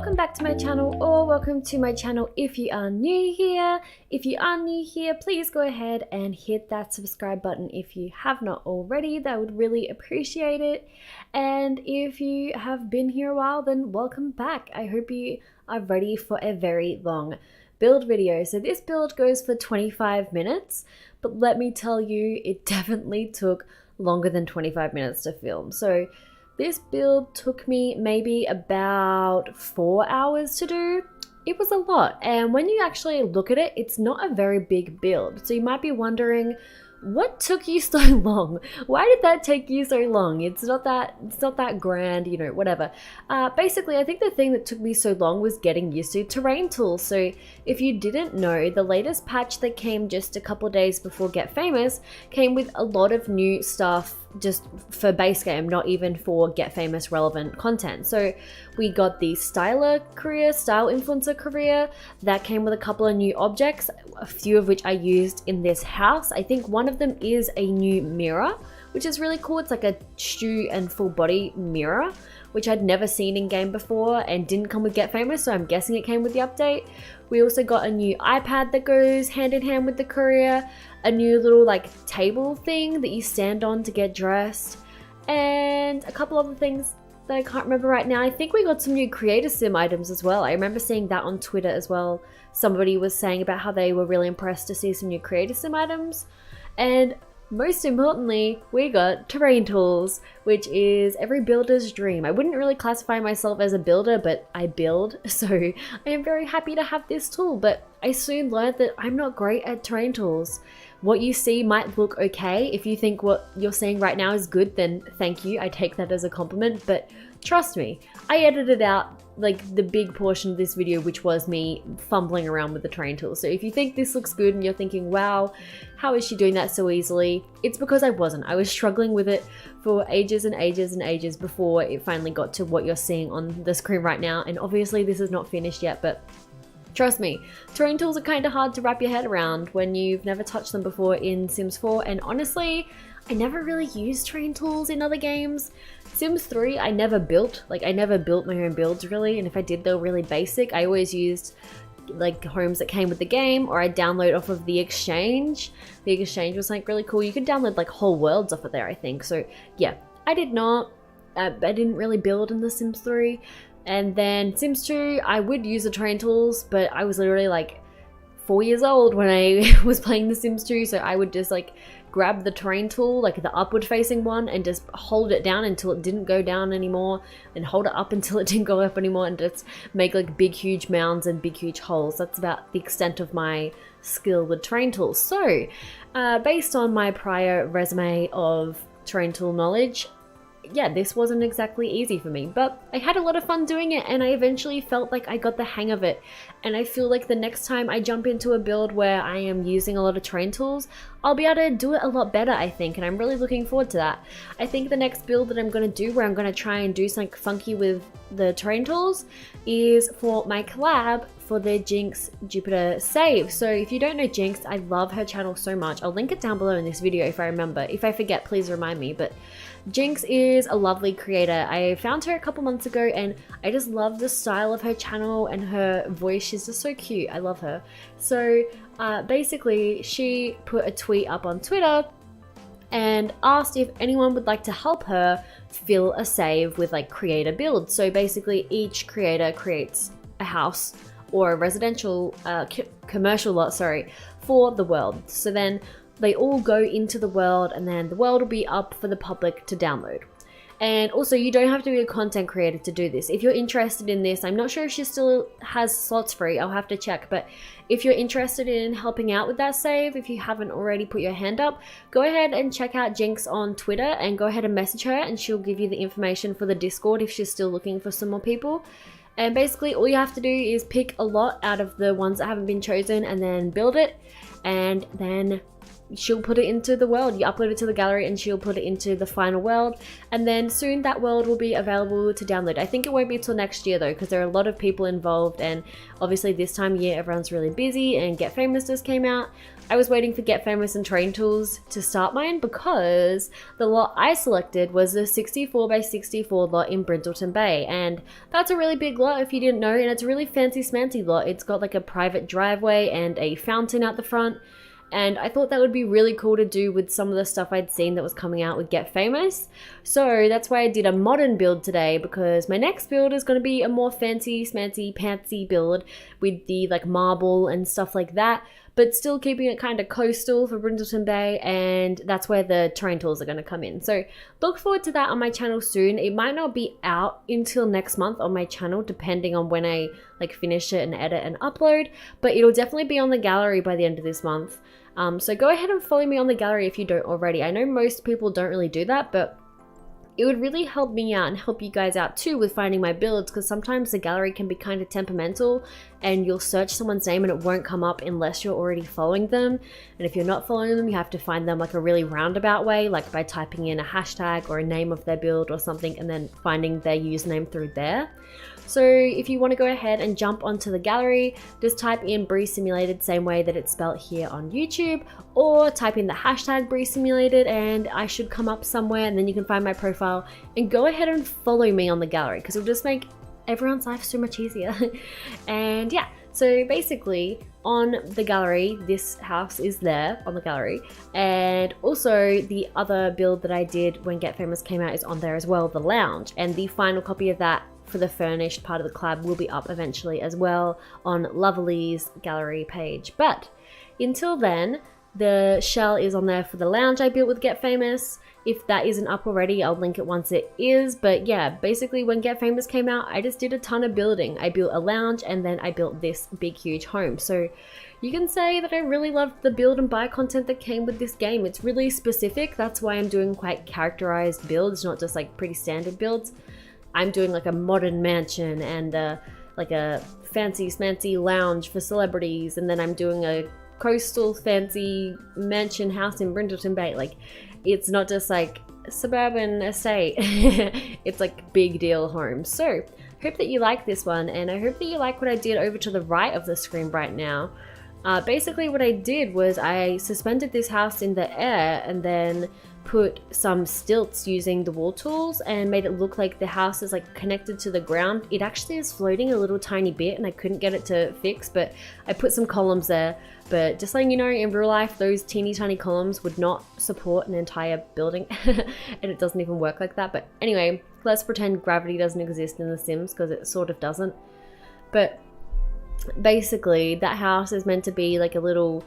welcome back to my channel, or welcome to my channel if you are new here. If you are new here, please go ahead and hit that subscribe button if you have not already. That would really appreciate it. And if you have been here a while, then welcome back. I hope you are ready for a very long build video. So this build goes for 25 minutes, but let me tell you, it definitely took longer than 25 minutes to film. So this build took me maybe about 4 hours to do. It was a lot, and when you actually look at it, it's not a very big build. So you might be wondering, what took you so long? Why did that take you so long? It's not that grand, you know, whatever. Basically, I think the thing that took me so long was getting used to terrain tools. So if you didn't know, the latest patch that came just a couple days before Get Famous came with a lot of new stuff just for base game, not even for Get Famous relevant content. So we got the style influencer career that came with a couple of new objects, a few of which I used in this house. I think one of them is a new mirror, which is really cool. It's like a Stu and full body mirror, which I'd never seen in game before and didn't come with Get Famous, so I'm guessing it came with the update. We also got a new iPad that goes hand in hand with the courier, a new little like table thing that you stand on to get dressed, and a couple other things that I can't remember right now. I think we got some new creator sim items as well. I remember seeing that on Twitter as well. Somebody was saying about how they were really impressed to see some new creator sim items. And most importantly, we got terrain tools, which is every builder's dream. I wouldn't really classify myself as a builder, but I build, so I am very happy to have this tool. But I soon learned that I'm not great at terrain tools. What you see might look okay. If you think what you're seeing right now is good, then thank you. I take that as a compliment, but trust me, I edited out like the big portion of this video, which was me fumbling around with the terrain tool. So if you think this looks good and you're thinking, wow, how is she doing that so easily? It's because I wasn't. I was struggling with it for ages and ages and ages before it finally got to what you're seeing on the screen right now. And obviously this is not finished yet, but trust me, terrain tools are kind of hard to wrap your head around when you've never touched them before in Sims 4. And honestly, I never really used terrain tools in other games. Sims 3, I never built my own builds really, and if I did, they were really basic. I always used like homes that came with the game, or I download off of the exchange. The exchange was like really cool. You could download like whole worlds off of there, I think. So yeah, I didn't really build in the Sims 3. And then Sims 2, I would use the terrain tools, but I was literally like 4 years old when I was playing the Sims 2, so I would just like grab the terrain tool, like the upward facing one, and just hold it down until it didn't go down anymore, and hold it up until it didn't go up anymore, and just make like big huge mounds and big huge holes. That's about the extent of my skill with terrain tools. So based on my prior resume of terrain tool knowledge, yeah, this wasn't exactly easy for me, but I had a lot of fun doing it, and I eventually felt like I got the hang of it. And I feel like the next time I jump into a build where I am using a lot of terrain tools, I'll be able to do it a lot better, I think, and I'm really looking forward to that. I think the next build that I'm going to do, where I'm going to try and do something funky with the terrain tools, is for my collab for the Jinx Jupiter save. So if you don't know Jinx, I love her channel so much. I'll link it down below in this video if I remember. If I forget, please remind me. But Jinx is a lovely creator. I found her a couple months ago, and I just love the style of her channel and her voice. She's just so cute. I love her. So basically, she put a tweet up on Twitter and asked if anyone would like to help her fill a save with like creator builds. So basically, each creator creates a house or a residential commercial lot, for the world. So then they all go into the world, and then the world will be up for the public to download. And also, you don't have to be a content creator to do this. If you're interested in this, I'm not sure if she still has slots free, I'll have to check, but if you're interested in helping out with that save, if you haven't already put your hand up, go ahead and check out Jinx on Twitter and go ahead and message her, and she'll give you the information for the Discord if she's still looking for some more people. And basically all you have to do is pick a lot out of the ones that haven't been chosen and then build it, and then she'll put it into the world. You upload it to the gallery and she'll put it into the final world, and then soon that world will be available to download. I think it won't be till next year though, because there are a lot of people involved, and obviously this time of year everyone's really busy and Get Famous just came out. I was waiting for Get Famous and Train Tools to start mine because the lot I selected was the 64 by 64 lot in Brindleton Bay, and that's a really big lot if you didn't know, and it's a really fancy smancy lot. It's got like a private driveway and a fountain out the front, and I thought that would be really cool to do with some of the stuff I'd seen that was coming out with Get Famous. So that's why I did a modern build today, because my next build is going to be a more fancy, smancy, pantsy build with the like marble and stuff like that, but still keeping it kind of coastal for Brindleton Bay, and that's where the terrain tools are going to come in. So look forward to that on my channel soon. It might not be out until next month on my channel, depending on when I like finish it and edit and upload, but it'll definitely be on the gallery by the end of this month. So go ahead and follow me on the gallery if you don't already. I know most people don't really do that, but it would really help me out and help you guys out too with finding my builds, because sometimes the gallery can be kind of temperamental and you'll search someone's name and it won't come up unless you're already following them. And if you're not following them, you have to find them like a really roundabout way, like by typing in a hashtag or a name of their build or something and then finding their username through there. So if you want to go ahead and jump onto the gallery, just type in Bree Simulated, same way that it's spelled here on YouTube, or type in the hashtag Bree Simulated and I should come up somewhere, and then you can find my profile and go ahead and follow me on the gallery, because it'll just make everyone's life so much easier. And yeah, so basically on the gallery, this house is there on the gallery, and also the other build that I did when Get Famous came out is on there as well, the lounge, and the final copy of that for the furnished part of the collab will be up eventually as well on Lovely's gallery page. But until then, the shell is on there for the lounge I built with Get Famous. If that isn't up already, I'll link it once it is. But yeah, basically when Get Famous came out, I just did a ton of building. I built a lounge and then I built this big huge home. So you can say that I really loved the build and buy content that came with this game. It's really specific. That's why I'm doing quite characterized builds, not just like pretty standard builds. I'm doing like a modern mansion and like a fancy smancy lounge for celebrities, and then I'm doing a coastal fancy mansion house in Brindleton Bay. Like, it's not just like a suburban estate. It's like big deal homes. So hope that you like this one, and I hope that you like what I did over to the right of the screen right now. Basically what I did was I suspended this house in the air and then put some stilts using the wall tools and made it look like the house is like connected to the ground. It actually is floating a little tiny bit and I couldn't get it to fix, but I put some columns there. But just letting you know, in real life, those teeny tiny columns would not support an entire building and it doesn't even work like that. But anyway, let's pretend gravity doesn't exist in The Sims, because it sort of doesn't. But basically that house is meant to be like a little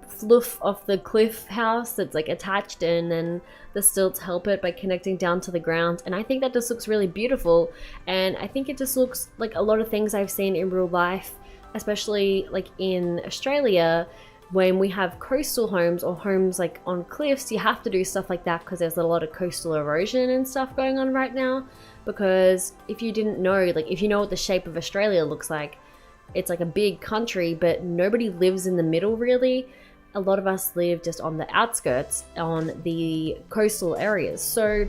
fluff off the cliff house that's like attached, and then the stilts help it by connecting down to the ground, and I think that just looks really beautiful. And I think it just looks like a lot of things I've seen in real life, especially like in Australia. When we have coastal homes or homes like on cliffs, you have to do stuff like that because there's a lot of coastal erosion and stuff going on right now. Because if you didn't know, like if you know what the shape of Australia looks like, it's like a big country, but nobody lives in the middle really. A lot of us live just on the outskirts, on the coastal areas. So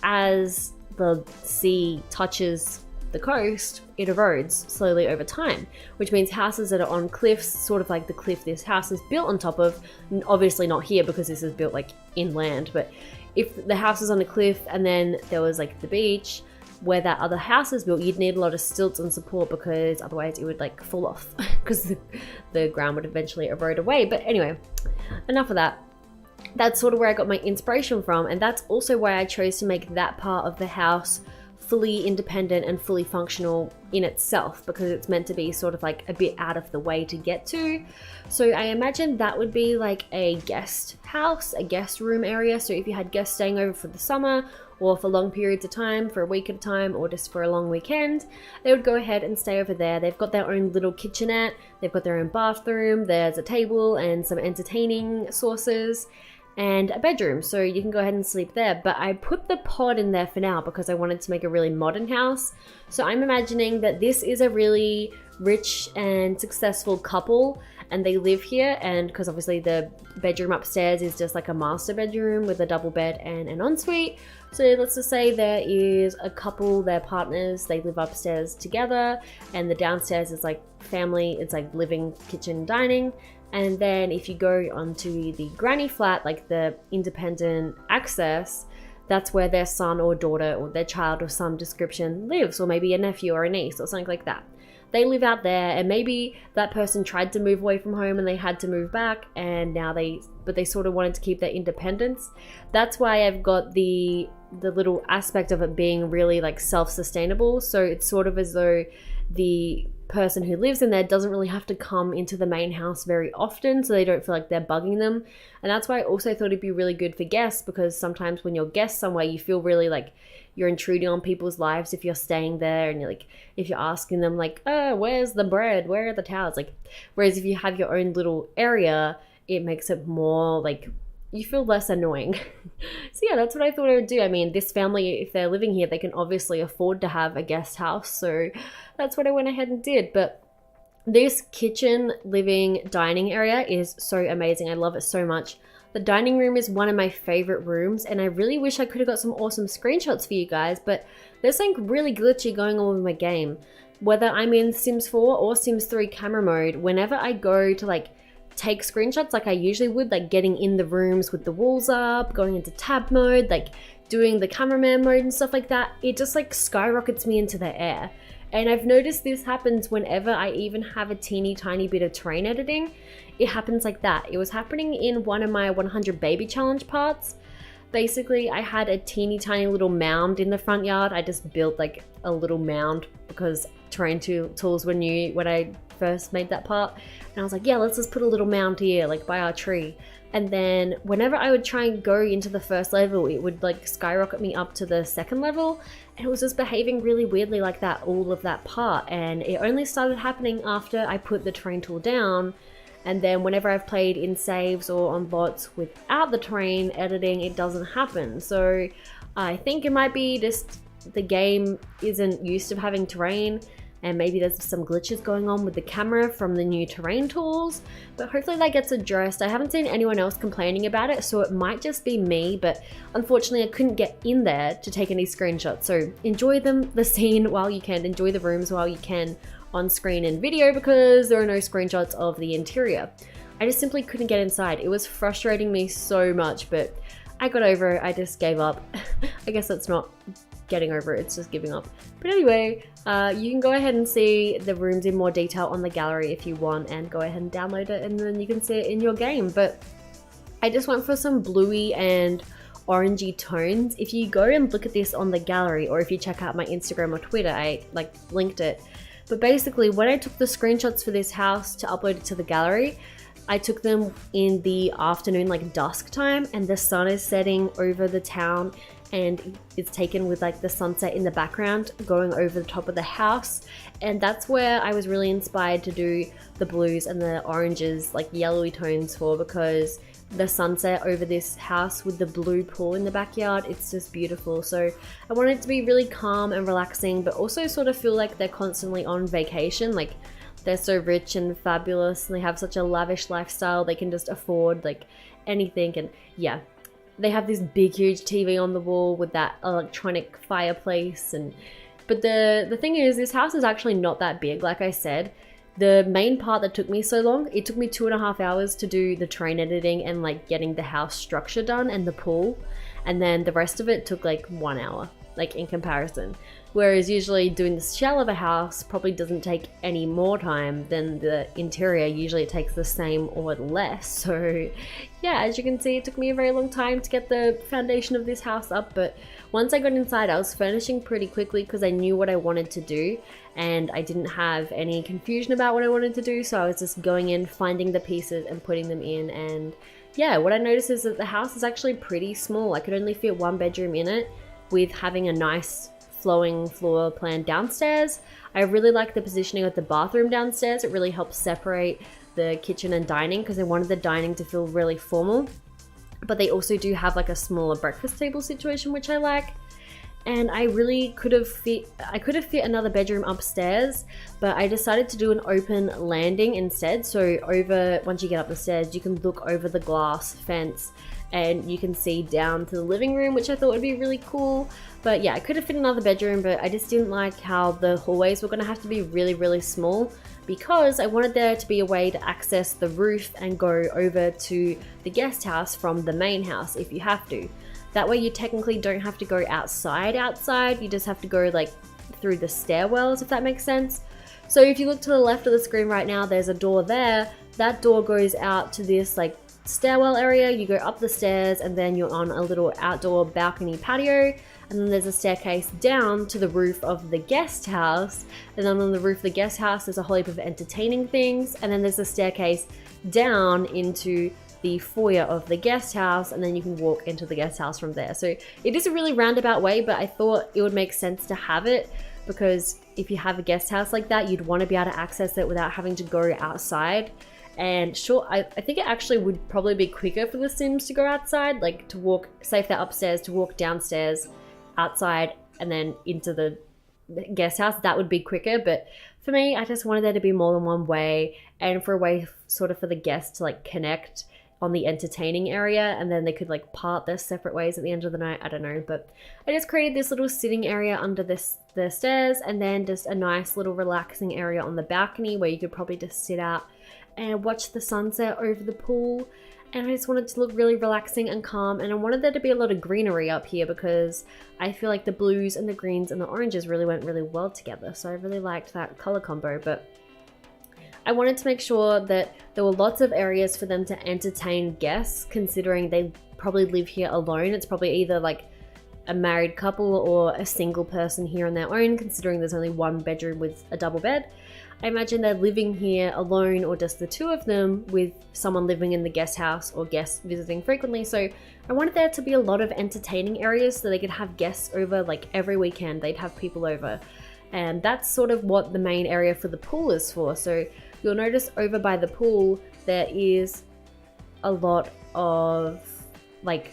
as the sea touches the coast, it erodes slowly over time, which means houses that are on cliffs, sort of like the cliff this house is built on top of, obviously not here because this is built like inland, but if the house is on a cliff and then there was like the beach where that other house is built, you'd need a lot of stilts and support, because otherwise it would like fall off because the ground would eventually erode away. But anyway, enough of that. That's sort of where I got my inspiration from, and that's also why I chose to make that part of the house fully independent and fully functional in itself, because it's meant to be sort of like a bit out of the way to get to. So I imagine that would be like a guest house, a guest room area. So if you had guests staying over for the summer or for long periods of time, for a week at a time, or just for a long weekend, they would go ahead and stay over there. They've got their own little kitchenette, they've got their own bathroom, there's a table and some entertaining sources, and a bedroom, so you can go ahead and sleep there. But I put the pod in there for now because I wanted to make a really modern house. So I'm imagining that this is a really rich and successful couple and they live here, and because obviously the bedroom upstairs is just like a master bedroom with a double bed and an ensuite. So let's just say there is a couple, they're partners, they live upstairs together, and the downstairs is like family, it's like living, kitchen, dining. And then if you go onto the granny flat, like the independent access, that's where their son or daughter or their child of some description lives, or maybe a nephew or a niece or something like that. They live out there, and maybe that person tried to move away from home and they had to move back, and now they sort of wanted to keep their independence. That's why I've got the little aspect of it being really like self-sustainable. So it's sort of as though the person who lives in there doesn't really have to come into the main house very often, so they don't feel like they're bugging them. And that's why I also thought it'd be really good for guests, because sometimes when you're guests somewhere, you feel really like you're intruding on people's lives if you're staying there, and you're like, if you're asking them like, oh, where's the bread, where are the towels, like, whereas if you have your own little area, it makes it more like you feel less annoying. So yeah, that's what I thought I would do. I mean, this family, if they're living here, they can obviously afford to have a guest house, so that's what I went ahead and did. But this kitchen, living, dining area is so amazing. I love it so much. The dining room is one of my favorite rooms, and I really wish I could have got some awesome screenshots for you guys, but there's something really glitchy going on with my game. Whether I'm in Sims 4 or Sims 3 camera mode, whenever I go to like take screenshots like I usually would, like getting in the rooms with the walls up, going into tab mode, like doing the cameraman mode and stuff like that, it just like skyrockets me into the air. And I've noticed this happens whenever I even have a teeny tiny bit of terrain editing. It happens like that. It was happening in one of my 100 baby challenge parts. Basically, I had a teeny tiny little mound in the front yard. I just built like a little mound because terrain tools were new when I first made that part. And I was like, yeah, let's just put a little mound here, like by our tree. And then whenever I would try and go into the first level, it would like skyrocket me up to the second level. And it was just behaving really weirdly like that all of that part. And it only started happening after I put the terrain tool down. And then whenever I've played in saves or on bots without the terrain editing, it doesn't happen. So I think it might be just the game isn't used to having terrain, and maybe there's some glitches going on with the camera from the new terrain tools, but hopefully that gets addressed. I haven't seen anyone else complaining about it, so it might just be me, but unfortunately I couldn't get in there to take any screenshots. So enjoy the scene while you can, enjoy the rooms while you can on screen and video, because there are no screenshots of the interior. I just simply couldn't get inside. It was frustrating me so much, but I got over it. I just gave up. I guess that's not getting over it, it's just giving up. But anyway, you can go ahead and see the rooms in more detail on the gallery if you want, and go ahead and download it, and then you can see it in your game. But I just went for some bluey and orangey tones. If you go and look at this on the gallery, or if you check out my Instagram or Twitter, I like linked it. But basically, when I took the screenshots for this house to upload it to the gallery, I took them in the afternoon, like dusk time, and the sun is setting over the town, and it's taken with like the sunset in the background going over the top of the house. And that's where I was really inspired to do the blues and the oranges, like yellowy tones for, because the sunset over this house with the blue pool in the backyard, it's just beautiful. So I wanted it to be really calm and relaxing, but also sort of feel like they're constantly on vacation. Like they're so rich and fabulous, and they have such a lavish lifestyle, they can just afford like anything. And yeah, they have this big huge TV on the wall with that electronic fireplace. And but the thing is, this house is actually not that big. Like I said, the main part that took me so long, it took me 2.5 hours to do the terrain editing and like getting the house structure done and the pool, and then the rest of it took like 1 hour, like in comparison. Whereas usually doing the shell of a house probably doesn't take any more time than the interior. Usually it takes the same or less. So yeah, as you can see, it took me a very long time to get the foundation of this house up. But once I got inside, I was furnishing pretty quickly because I knew what I wanted to do, and I didn't have any confusion about what I wanted to do. So I was just going in, finding the pieces and putting them in. And yeah, what I noticed is that the house is actually pretty small. I could only fit 1 bedroom in it, with having a nice flowing floor plan downstairs. I really like the positioning of the bathroom downstairs. It really helps separate the kitchen and dining, because I wanted the dining to feel really formal. But they also do have like a smaller breakfast table situation, which I like. And I really could have fit another bedroom upstairs, but I decided to do an open landing instead. So once you get up the stairs, you can look over the glass fence and you can see down to the living room, which I thought would be really cool. But yeah, I could have fit another bedroom, but I just didn't like how the hallways were going to have to be really, really small, because I wanted there to be a way to access the roof and go over to the guest house from the main house if you have to. That way you technically don't have to go outside, you just have to go like through the stairwells, if that makes sense. So if you look to the left of the screen right now, there's a door there. That door goes out to this like stairwell area. You go up the stairs and then you're on a little outdoor balcony patio, and then there's a staircase down to the roof of the guest house, and then on the roof of the guest house there's a whole heap of entertaining things, and then there's a staircase down into the foyer of the guest house, and then you can walk into the guest house from there. So it is a really roundabout way, but I thought it would make sense to have it, because if you have a guest house like that, you'd want to be able to access it without having to go outside. And sure, I think it actually would probably be quicker for the Sims to go outside, like to walk, say if they're upstairs, to walk downstairs, outside, and then into the guest house. That would be quicker, but for me, I just wanted there to be more than one way, and for a way sort of for the guests to like connect on the entertaining area, and then they could like part their separate ways at the end of the night. I don't know, but I just created this little sitting area under the stairs, and then just a nice little relaxing area on the balcony where you could probably just sit out and watch the sunset over the pool. And I just wanted to look really relaxing and calm, and I wanted there to be a lot of greenery up here because I feel like the blues and the greens and the oranges really went really well together. So I really liked that color combo, but I wanted to make sure that there were lots of areas for them to entertain guests, considering they probably live here alone. It's probably either like a married couple or a single person here on their own, considering there's only one bedroom with a double bed. I imagine they're living here alone, or just the two of them with someone living in the guest house or guests visiting frequently. So I wanted there to be a lot of entertaining areas so they could have guests over like every weekend. They'd have people over, and that's sort of what the main area for the pool is for. So you'll notice over by the pool there is a lot of like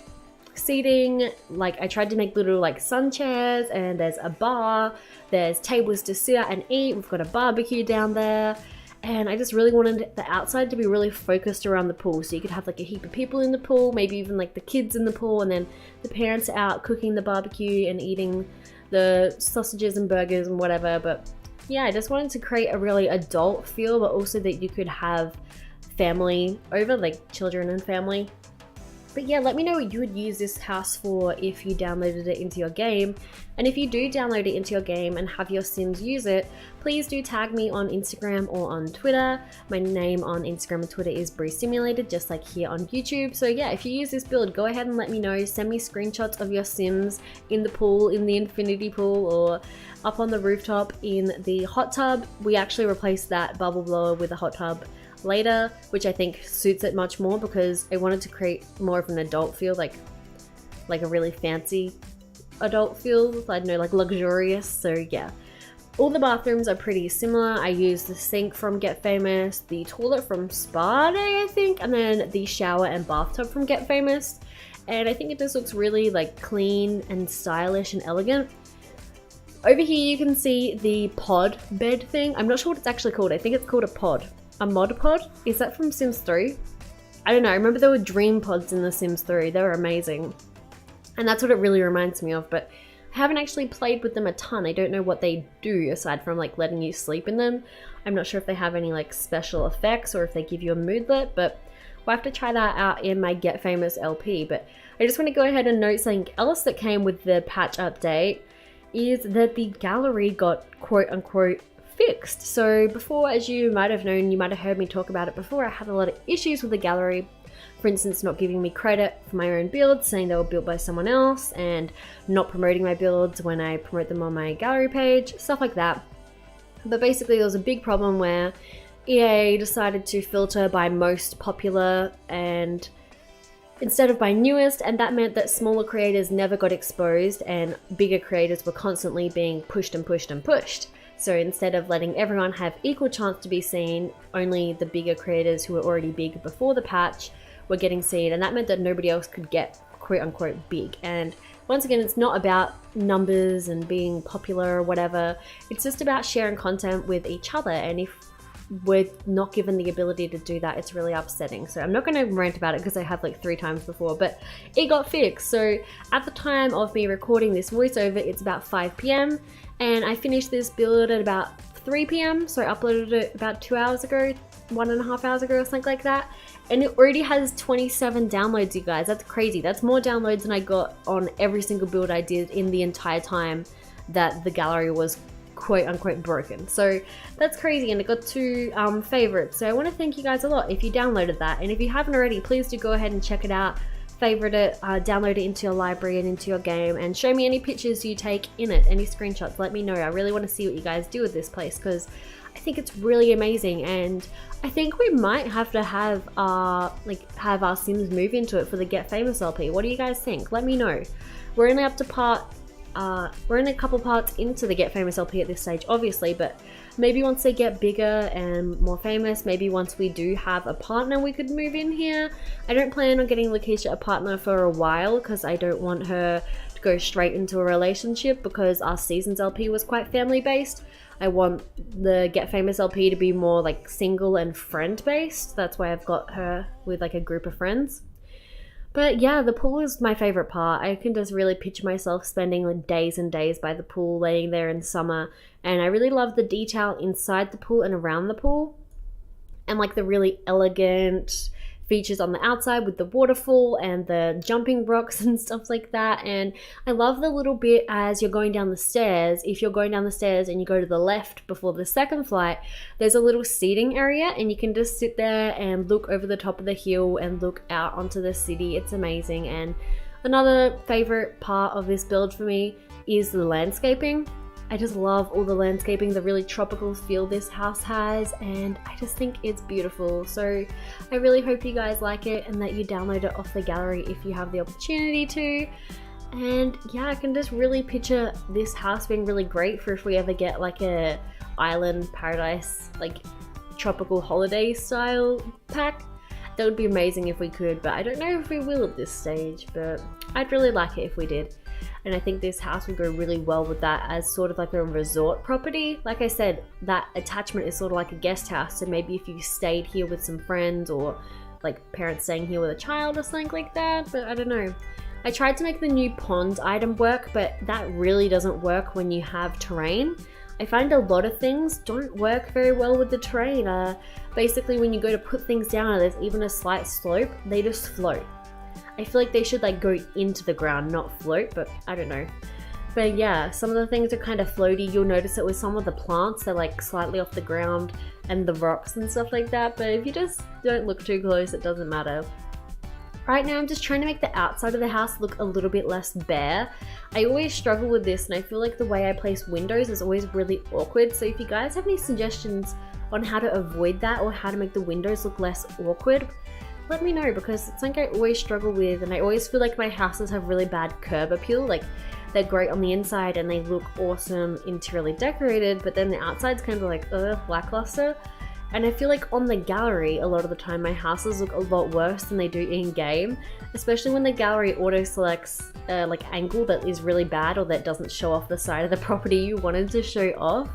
seating. Like I tried to make little like sun chairs, and there's a bar, there's tables to sit at and eat, we've got a barbecue down there, and I just really wanted the outside to be really focused around the pool, so you could have like a heap of people in the pool, maybe even like the kids in the pool, and then the parents are out cooking the barbecue and eating the sausages and burgers and whatever. But yeah, I just wanted to create a really adult feel, but also that you could have family over, like children and family. But yeah, let me know what you would use this house for if you downloaded it into your game. And if you do download it into your game and have your Sims use it, please do tag me on Instagram or on Twitter. My name on Instagram and Twitter is Bree Simulated, just like here on YouTube. So yeah, if you use this build, go ahead and let me know. Send me screenshots of your Sims in the pool, in the infinity pool, or up on the rooftop in the hot tub. We actually replaced that bubble blower with a hot tub later, which I think suits it much more, because I wanted to create more of an adult feel, like a really fancy adult feel. I don't know, like luxurious. So yeah, all the bathrooms are pretty similar. I used the sink from Get Famous, the toilet from Spa Day, I think, and then the shower and bathtub from Get Famous. And I think it just looks really like clean and stylish and elegant. Over here you can see the pod bed thing. I'm not sure what it's actually called. I think it's called a pod. A mod pod? Is that from Sims 3? I don't know. I remember there were dream pods in the Sims 3. They were amazing. And that's what it really reminds me of, but I haven't actually played with them a ton. I don't know what they do aside from like letting you sleep in them. I'm not sure if they have any like special effects or if they give you a moodlet, but we'll have to try that out in my Get Famous LP. But I just want to go ahead and note something else that came with the patch update is that the gallery got quote unquote fixed. So before, as you might have known, you might have heard me talk about it before, I had a lot of issues with the gallery. For instance, not giving me credit for my own builds, saying they were built by someone else, and not promoting my builds when I promote them on my gallery page, stuff like that. But basically there was a big problem where EA decided to filter by most popular and instead of by newest, and that meant that smaller creators never got exposed and bigger creators were constantly being pushed and pushed and pushed. So instead of letting everyone have equal chance to be seen, only the bigger creators who were already big before the patch were getting seen, and that meant that nobody else could get quote unquote big. And once again, it's not about numbers and being popular or whatever, it's just about sharing content with each other, and if we're not given the ability to do that, it's really upsetting. So I'm not going to rant about it because I have like 3 times before, but it got fixed. So at the time of me recording this voiceover, it's about 5 PM, and I finished this build at about 3 p.m. so I uploaded it about 2 hours ago, 1.5 hours ago or something like that, and it already has 27 downloads, you guys. That's crazy. That's more downloads than I got on every single build I did in the entire time that the gallery was quote unquote broken. So that's crazy, and it got 2 favorites. So I want to thank you guys a lot if you downloaded that, and if you haven't already, please do go ahead and check it out, favorite it, download it into your library and into your game, and show me any pictures you take in it, any screenshots. Let me know. I really want to see what you guys do with this place, because I think it's really amazing, and I think we might have to have our Sims move into it for the Get Famous LP. What do you guys think? Let me know. We're only up to we're in a couple parts into the Get Famous LP at this stage, obviously, but maybe once they get bigger and more famous, maybe once we do have a partner, we could move in here. I don't plan on getting Lakeisha a partner for a while, because I don't want her to go straight into a relationship, because our Seasons LP was quite family based. I want the Get Famous LP to be more like single and friend based. That's why I've got her with like a group of friends. But yeah, the pool is my favorite part. I can just really picture myself spending like days and days by the pool, laying there in summer. And I really love the detail inside the pool and around the pool. And like the really elegant features on the outside with the waterfall and the jumping rocks and stuff like that. And I love the little bit as you're going down the stairs. If you're going down the stairs and you go to the left before the second flight, there's a little seating area, and you can just sit there and look over the top of the hill and look out onto the city. It's amazing. And another favorite part of this build for me is the landscaping. I just love all the landscaping, the really tropical feel this house has, and I just think it's beautiful. So I really hope you guys like it and that you download it off the gallery if you have the opportunity to. And yeah, I can just really picture this house being really great for if we ever get like a island paradise, like tropical holiday style pack. That would be amazing if we could, but I don't know if we will at this stage, but I'd really like it if we did. And I think this house would go really well with that as sort of like a resort property. Like I said, that attachment is sort of like a guest house, so maybe if you stayed here with some friends, or like parents staying here with a child or something like that, but I don't know. I tried to make the new pond item work, but that really doesn't work when you have terrain. I find a lot of things don't work very well with the terrain. Basically when you go to put things down and there's even a slight slope, they just float. I feel like they should like go into the ground, not float, but I don't know. But yeah, some of the things are kind of floaty. You'll notice it with some of the plants, they're like slightly off the ground, and the rocks and stuff like that. But if you just don't look too close, it doesn't matter. Right now I'm just trying to make the outside of the house look a little bit less bare. I always struggle with this, and I feel like the way I place windows is always really awkward. So if you guys have any suggestions on how to avoid that, or how to make the windows look less awkward, let me know, because it's something I always struggle with, and I always feel like my houses have really bad curb appeal. Like they're great on the inside and they look awesome interiorly decorated, but then the outside's kind of like lackluster. And I feel like on the gallery, a lot of the time my houses look a lot worse than they do in game, especially when the gallery auto selects like angle that is really bad, or that doesn't show off the side of the property you wanted to show off.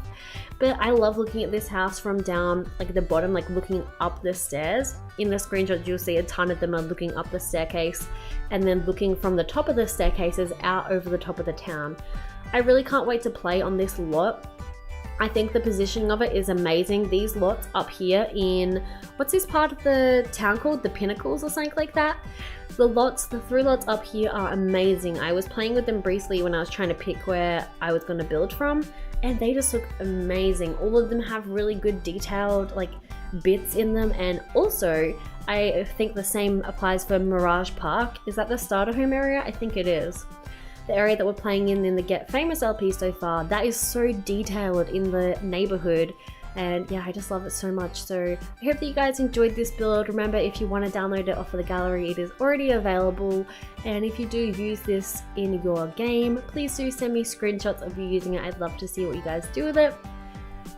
But I love looking at this house from down like the bottom, like looking up the stairs. In the screenshot you'll see a ton of them are looking up the staircase, and then looking from the top of the staircases out over the top of the town. I really can't wait to play on this lot. I think the positioning of it is amazing. These lots up here in, what's this part of the town called? The Pinnacles or something like that? The 3 lots up here are amazing. I was playing with them briefly when I was trying to pick where I was going to build from, and they just look amazing. All of them have really good detailed like bits in them, and also I think the same applies for Mirage Park. Is that the starter home area? I think it is. The area that we're playing in the Get Famous LP so far, that is so detailed in the neighborhood, and yeah, I just love it so much. So I hope that you guys enjoyed this build. Remember, if you want to download it off of the gallery, it is already available, and if you do use this in your game, please do send me screenshots of you using it. I'd love to see what you guys do with it.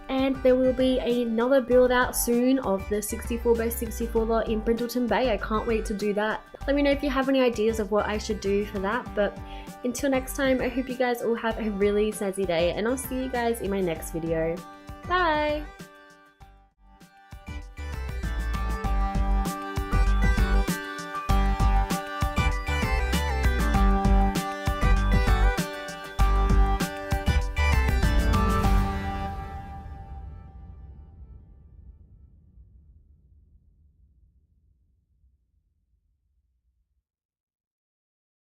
And there will be another build out soon of the 64x64 lot in Brindleton Bay. I can't wait to do that. Let me know if you have any ideas of what I should do for that. But until next time, I hope you guys all have a really snazzy day, and I'll see you guys in my next video. Bye!